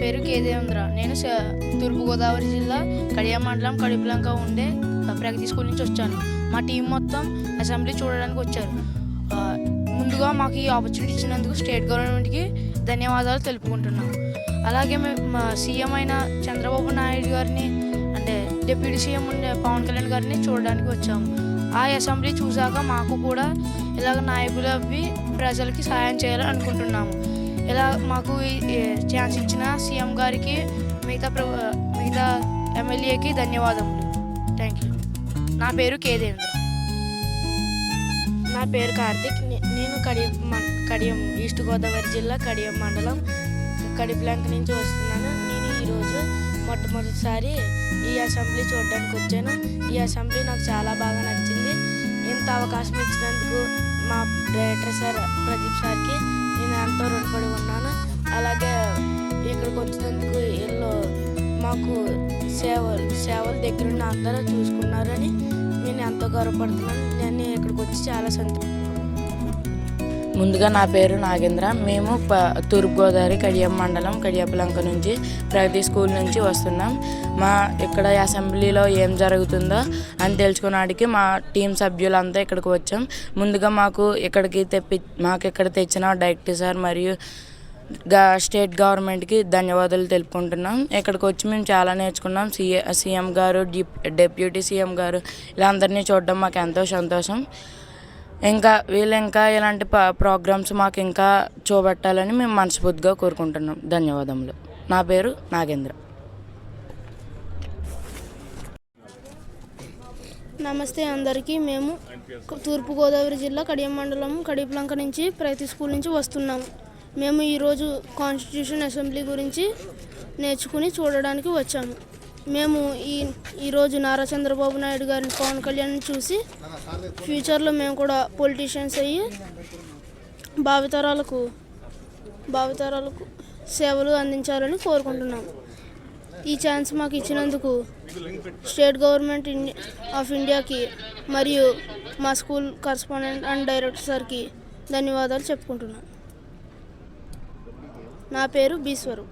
పేరు కే దేవేంద్ర. నేను తూర్పుగోదావరి జిల్లా కడియం మండలం కడిపిలంక ఉండే ప్రగతి స్కూల్ నుంచి వచ్చాను. మా టీం మొత్తం అసెంబ్లీ చూడడానికి వచ్చారు. ముందుగా మాకు ఈ ఆపర్చునిటీ ఇచ్చినందుకు స్టేట్ గవర్నమెంట్కి ధన్యవాదాలు తెలుపుకుంటున్నాం. అలాగే మా సీఎం అయిన చంద్రబాబు నాయుడు గారిని అంటే డిప్యూటీ సీఎం ఉండే పవన్ కళ్యాణ్ గారిని చూడడానికి వచ్చాము. ఆ అసెంబ్లీ చూసాక మాకు కూడా ఇలాగ నాయకులు అవి ప్రజలకి సహాయం చేయాలని అనుకుంటున్నాము. ఇలా మాకు ఛాన్స్ ఇచ్చిన సీఎం గారికి మిగతా ఎమ్మెల్యేకి ధన్యవాదములు. Thank you. నా పేరు కే దేవేంద్ర. నా పేరు కార్తిక్. నేను కడియం ఈస్ట్ గోదావరి జిల్లా కడియం మండలం కడిపిలంక నుంచి వస్తున్నాను. నేను ఈరోజు మొట్టమొదటిసారి ఈ అసెంబ్లీ చూడడానికి వచ్చాను. ఈ అసెంబ్లీ నాకు చాలా బాగా నచ్చింది. ఇంత అవకాశం ఇచ్చినందుకు మా డైరెక్టర్ సార్ ప్రదీప్ సార్కి నేను ఎంతో రుణపడి ఉన్నాను. అలాగే ఇక్కడికి వచ్చినందుకు వీళ్ళు మాకు సేవలు దగ్గరుండి అందరూ చూసుకున్నారని నేను ఎంతో గర్వపడుతున్నాను. నేను ఇక్కడికి వచ్చి చాలా సంతోషం. ముందుగా నా పేరు నాగేంద్ర. మేము తూర్పుగోదావరి కడియం మండలం కడియపలంక నుంచి ప్రగతి స్కూల్ నుంచి వస్తున్నాం. ఇక్కడ అసెంబ్లీలో ఏం జరుగుతుందో అని తెలుసుకోవడానికి మా టీం సభ్యులంతా ఇక్కడికి వచ్చాం. ముందుగా మాకు ఇక్కడ తెచ్చిన డైరెక్టర్ సార్ మరియు స్టేట్ గవర్నమెంట్కి ధన్యవాదాలు తెలుపుకుంటున్నాం. ఇక్కడికి వచ్చి మేము చాలా నేర్చుకున్నాం. సీఎం గారు, డిప్యూటీ సీఎం గారు ఇలా అందరినీ చూడడం మాకు ఎంతో సంతోషం. వీళ్ళు ఇంకా ఇలాంటి ప్రోగ్రామ్స్ మాకు ఇంకా చూపెట్టాలని మేము మనస్ఫూర్తిగా కోరుకుంటున్నాం. ధన్యవాదములు. నా పేరు నాగేంద్ర. నమస్తే అందరికీ. మేము తూర్పుగోదావరి జిల్లా కడియం మండలం కడిపిలంక నుంచి ప్రగతి స్కూల్ నుంచి వస్తున్నాము. మేము ఈరోజు కాన్స్టిట్యూషన్ అసెంబ్లీ గురించి నేర్చుకుని చూడడానికి వచ్చాము. మేము ఈరోజు నారా చంద్రబాబు నాయుడు గారిని, పవన్ కళ్యాణ్ని చూసి ఫ్యూచర్లో మేము కూడా పొలిటీషియన్స్ అయ్యి భావితరాలకు సేవలు అందించాలని కోరుకుంటున్నాము. ఈ ఛాన్స్ మాకు ఇచ్చినందుకు స్టేట్ గవర్నమెంట్ ఆఫ్ ఇండియాకి మరియు మా స్కూల్ కరస్పాండెంట్ అండ్ డైరెక్టర్ సార్కి ధన్యవాదాలు చెప్పుకుంటున్నాను. నా పేరు బీశ్వరు.